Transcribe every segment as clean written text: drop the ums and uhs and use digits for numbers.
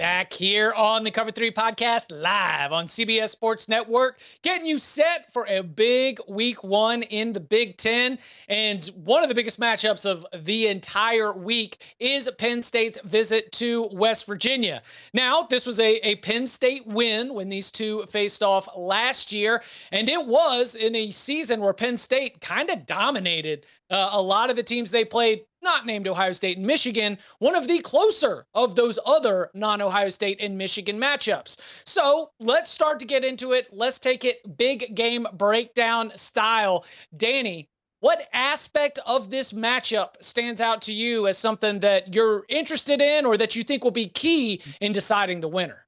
Back here on the Cover 3 podcast, live on CBS Sports Network, getting you set for a big week one in the Big Ten. And one of the biggest matchups of the entire week is Penn State's visit to West Virginia. Now, this was a Penn State win when these two faced off last year, and it was in a season where Penn State kind of dominated a lot of the teams they played, not named Ohio State and Michigan, one of the closer of those other non-Ohio State and Michigan matchups. So let's start to get into it. Let's take it big game breakdown style. Danny, what aspect of this matchup stands out to you as something that you're interested in or that you think will be key in deciding the winner?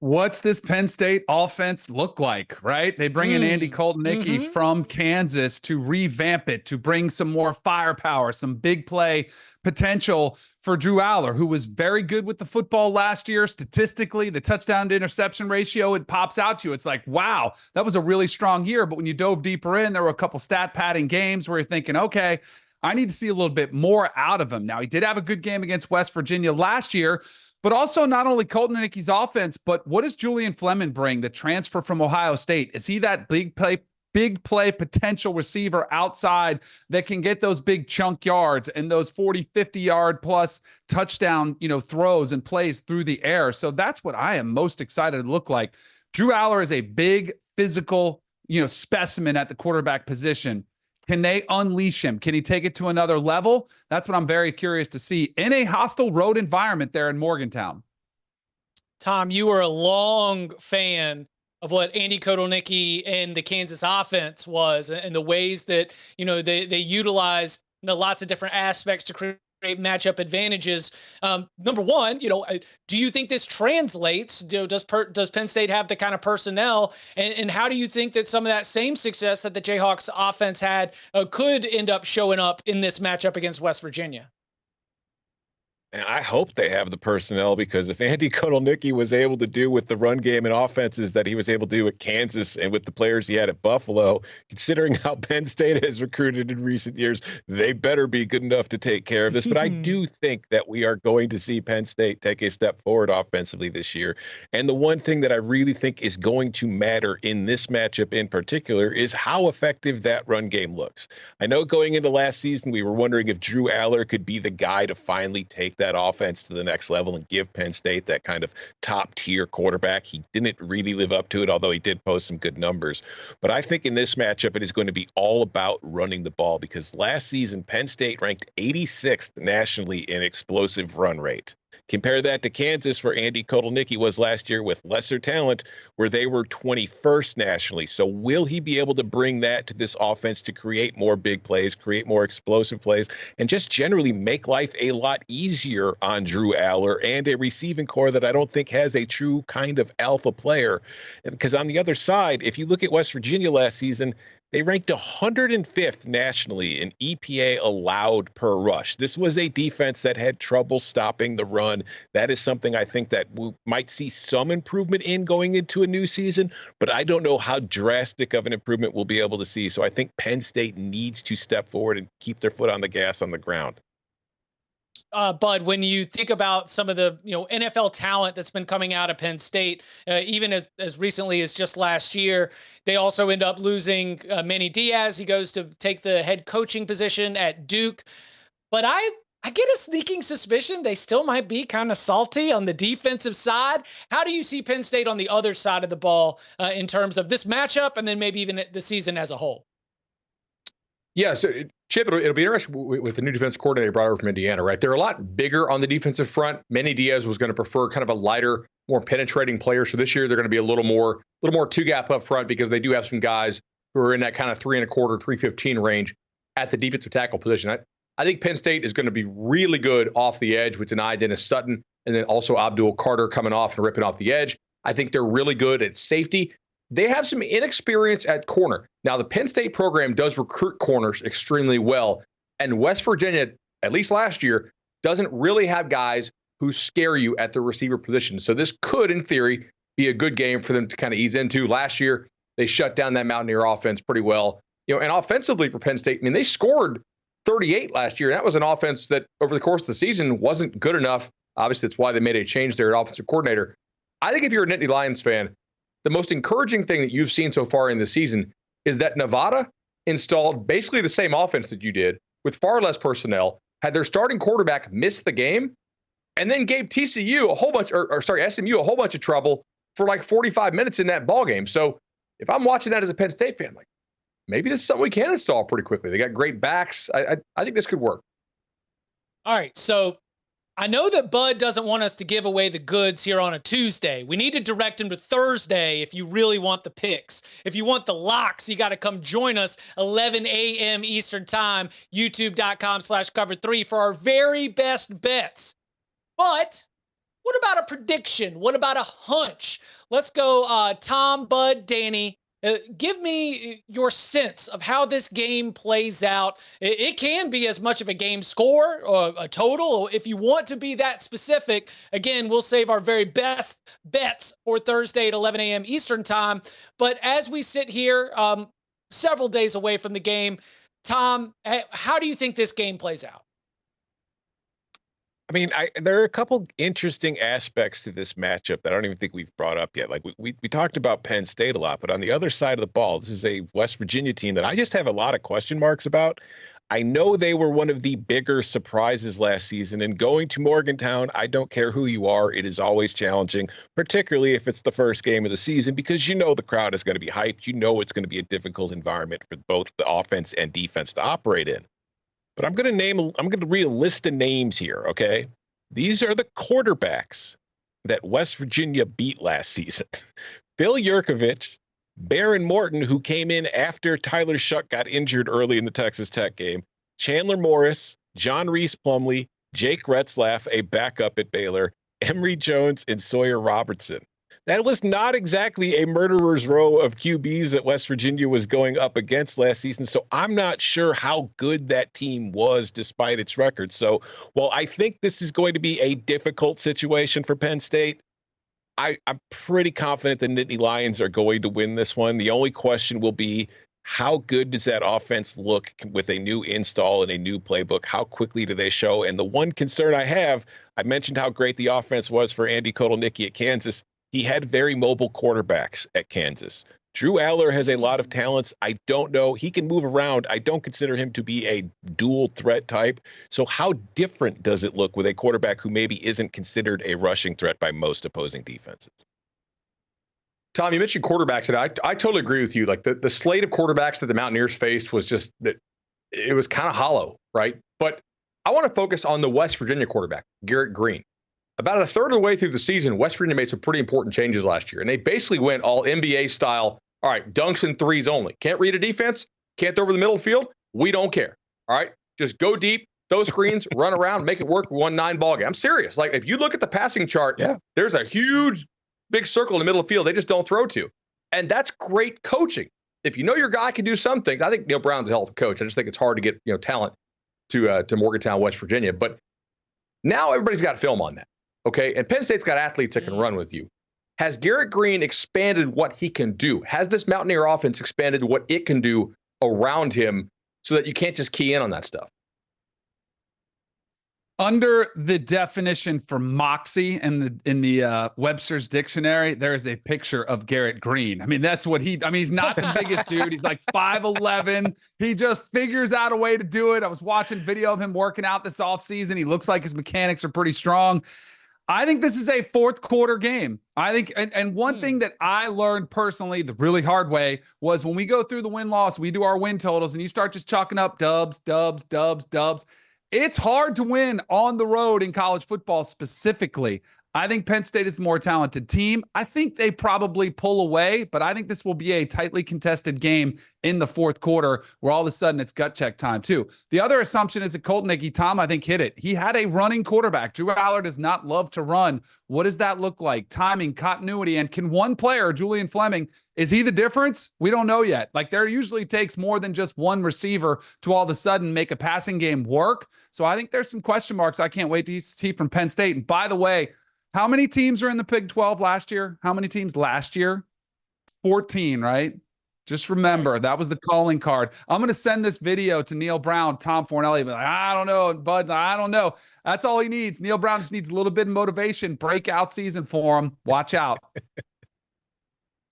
What's this Penn State offense look like, right? They bring in Andy Koltnicki from Kansas to revamp it, to bring some more firepower, some big play potential for Drew Aller, who was very good with the football last year. Statistically, the touchdown to interception ratio, it pops out to you. It's like, wow, that was a really strong year. But when you dove deeper in, there were a couple stat padding games where you're thinking, okay, I need to see a little bit more out of him. Now, he did have a good game against West Virginia last year, but also not only Koltnicki's offense, but what does Julian Fleming bring, the transfer from Ohio State? Is he that big play potential receiver outside that can get those big chunk yards and those 40, 50-yard plus touchdown, throws and plays through the air? So that's what I am most excited to look like. Drew Aller is a big physical, specimen at the quarterback position. Can they unleash him? Can he take it to another level? That's what I'm very curious to see in a hostile road environment there in Morgantown. Tom, you were a long fan of what Andy Koltnicki and the Kansas offense was and the ways that, they utilized lots of different aspects to create matchup advantages. Number one, do you think this translates? Does Penn State have the kind of personnel? And how do you think that some of that same success that the Jayhawks offense had could end up showing up in this matchup against West Virginia? And I hope they have the personnel, because if Andy Koltnicki was able to do with the run game and offenses that he was able to do at Kansas and with the players he had at Buffalo, considering how Penn State has recruited in recent years, they better be good enough to take care of this. But I do think that we are going to see Penn State take a step forward offensively this year. And the one thing that I really think is going to matter in this matchup in particular is how effective that run game looks. I know going into last season, we were wondering if Drew Aller could be the guy to finally take that offense to the next level and give Penn State that kind of top tier quarterback. He didn't really live up to it, although he did post some good numbers. But I think in this matchup, it is going to be all about running the ball, because last season, Penn State ranked 86th nationally in explosive run rate. Compare that to Kansas, where Andy Koltnicki was last year with lesser talent, where they were 21st nationally. So will he be able to bring that to this offense to create more big plays, create more explosive plays, and just generally make life a lot easier on Drew Aller and a receiving core that I don't think has a true kind of alpha player? Because on the other side, if you look at West Virginia last season, they ranked 105th nationally in EPA allowed per rush. This was a defense that had trouble stopping the run. That is something I think that we might see some improvement in going into a new season, but I don't know how drastic of an improvement we'll be able to see. So I think Penn State needs to step forward and keep their foot on the gas on the ground. Bud, when you think about some of the NFL talent that's been coming out of Penn State, even as recently as just last year, they also end up losing Manny Diaz. He goes to take the head coaching position at Duke. But I get a sneaking suspicion they still might be kind of salty on the defensive side. How do you see Penn State on the other side of the ball in terms of this matchup and then maybe even the season as a whole? Yeah, so Chip, it'll be interesting with the new defense coordinator brought over from Indiana, right? They're a lot bigger on the defensive front. Manny Diaz was going to prefer kind of a lighter, more penetrating player. So this year they're going to be a little more two-gap up front, because they do have some guys who are in that kind of 3.25, 315 range at the defensive tackle position. I think Penn State is going to be really good off the edge with Denai Dennis Sutton, and then also Abdul Carter coming off and ripping off the edge. I think they're really good at safety. They have some inexperience at corner. Now, the Penn State program does recruit corners extremely well, and West Virginia, at least last year, doesn't really have guys who scare you at the receiver position. So this could, in theory, be a good game for them to kind of ease into. Last year, they shut down that Mountaineer offense pretty well. And offensively for Penn State, they scored 38 last year. And that was an offense that over the course of the season wasn't good enough Obviously, that's why they made a change there at offensive coordinator. I think if you're a Nittany Lions fan, the most encouraging thing that you've seen so far in the season is that Nevada installed basically the same offense that you did with far less personnel, had their starting quarterback miss the game, and then gave TCU a whole bunch, SMU a whole bunch of trouble for like 45 minutes in that ball game. So if I'm watching that as a Penn State fan, like maybe this is something we can install pretty quickly. They got great backs. I think this could work. All right, so I know that Bud doesn't want us to give away the goods here on a Tuesday. We need to direct him to Thursday if you really want the picks. If you want the locks, you got to come join us 11 a.m. Eastern time, youtube.com/cover3 for our very best bets. But what about a prediction? What about a hunch? Let's go Tom, Bud, Danny. Give me your sense of how this game plays out. It can be as much of a game score or a total. If you want to be that specific, again, we'll save our very best bets for Thursday at 11 a.m. Eastern time. But as we sit here several days away from the game, Tom, how do you think this game plays out? I mean, there are a couple interesting aspects to this matchup that I don't even think we've brought up yet. Like we talked about Penn State a lot, but on the other side of the ball, this is a West Virginia team that I just have a lot of question marks about. I know they were one of the bigger surprises last season, and going to Morgantown, I don't care who you are, it is always challenging, particularly if it's the first game of the season, because you know the crowd is going to be hyped. You know it's going to be a difficult environment for both the offense and defense to operate in. But I'm going to read a list of names here, okay? These are the quarterbacks that West Virginia beat last season. Phil Yurkovich, Baron Morton, who came in after Tyler Shuck got injured early in the Texas Tech game, Chandler Morris, John Reese Plumlee, Jake Retzlaff, a backup at Baylor, Emory Jones, and Sawyer Robertson. That was not exactly a murderer's row of QBs that West Virginia was going up against last season. So I'm not sure how good that team was despite its record. So while I think this is going to be a difficult situation for Penn State, I'm pretty confident the Nittany Lions are going to win this one. The only question will be, how good does that offense look with a new install and a new playbook? How quickly do they show? And the one concern I have, I mentioned how great the offense was for Andy Kotelnicki at Kansas. He had very mobile quarterbacks at Kansas. Drew Aller has a lot of talents. I don't know. He can move around. I don't consider him to be a dual threat type. So how different does it look with a quarterback who maybe isn't considered a rushing threat by most opposing defenses? Tom, you mentioned quarterbacks, and I totally agree with you. Like the slate of quarterbacks that the Mountaineers faced was just that it was kind of hollow, right? But I want to focus on the West Virginia quarterback, Garrett Green. About a third of the way through the season, West Virginia made some pretty important changes last year, and they basically went all NBA style. All right, dunks and threes only. Can't read a defense, can't throw over the middle of the field. We don't care. All right, just go deep, throw screens, run around, make it work. Won 9 ball game. I'm serious. Like if you look at the passing chart, there's a huge big circle in the middle of the field they just don't throw to, and that's great coaching. If you know your guy can do some things, I think Neil Brown's a hell of a coach. I just think it's hard to get talent to Morgantown, West Virginia, but now everybody's got film on that. Okay, and Penn State's got athletes that can run with you. Has Garrett Green expanded what he can do? Has this Mountaineer offense expanded what it can do around him so that you can't just key in on that stuff? Under the definition for moxie in the Webster's dictionary, there is a picture of Garrett Green. I mean, that's what he's not the biggest dude. He's like 5'11". He just figures out a way to do it. I was watching video of him working out this offseason. He looks like his mechanics are pretty strong. I think this is a fourth quarter game. I think, and one thing that I learned personally the really hard way was when we go through the win-loss, we do our win totals, and you start just chalking up dubs. It's hard to win on the road in college football specifically. I think Penn State is the more talented team. I think they probably pull away, but I think this will be a tightly contested game in the fourth quarter where all of a sudden it's gut check time too. The other assumption is that Kotelnicki, Tom, I think hit it. He had a running quarterback. Drew Aller does not love to run. What does that look like? Timing, continuity, and can one player, Julian Fleming, is he the difference? We don't know yet. Like there usually takes more than just one receiver to all of a sudden make a passing game work. So I think there's some question marks I can't wait to see from Penn State. And by the way, how many teams are in the Big 12 last year? How many teams last year? 14, right? Just remember, that was the calling card. I'm going to send this video to Neil Brown, Tom Fornelli, but like, I don't know, Bud, I don't know. That's all he needs. Neil Brown just needs a little bit of motivation, breakout season for him. Watch out.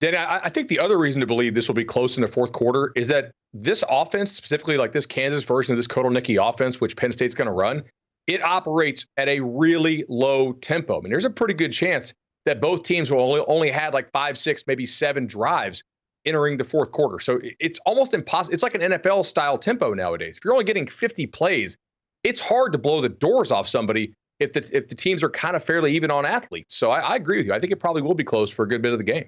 Danny, I think the other reason to believe this will be close in the fourth quarter is that this offense, specifically like this Kansas version of this Kotelnicki offense, which Penn State's going to run, it operates at a really low tempo. I mean, there's a pretty good chance that both teams will only had like 5, 6, maybe 7 drives entering the fourth quarter. So it's almost impossible. It's like an NFL style tempo nowadays. If you're only getting 50 plays, it's hard to blow the doors off somebody if the teams are kind of fairly even on athletes. So I agree with you. I think it probably will be close for a good bit of the game.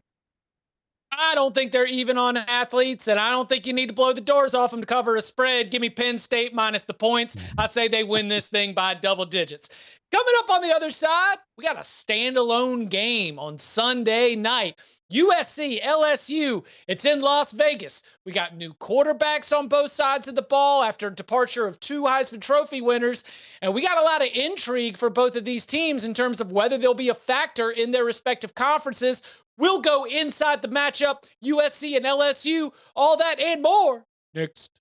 I don't think they're even on athletes, and I don't think you need to blow the doors off them to cover a spread. Give me Penn State minus the points. I say they win this thing by double digits. Coming up on the other side, we got a standalone game on Sunday night. USC, LSU, it's in Las Vegas. We got new quarterbacks on both sides of the ball after departure of 2 Heisman Trophy winners. And we got a lot of intrigue for both of these teams in terms of whether they'll be a factor in their respective conferences. We'll go inside the matchup, USC and LSU, all that and more next.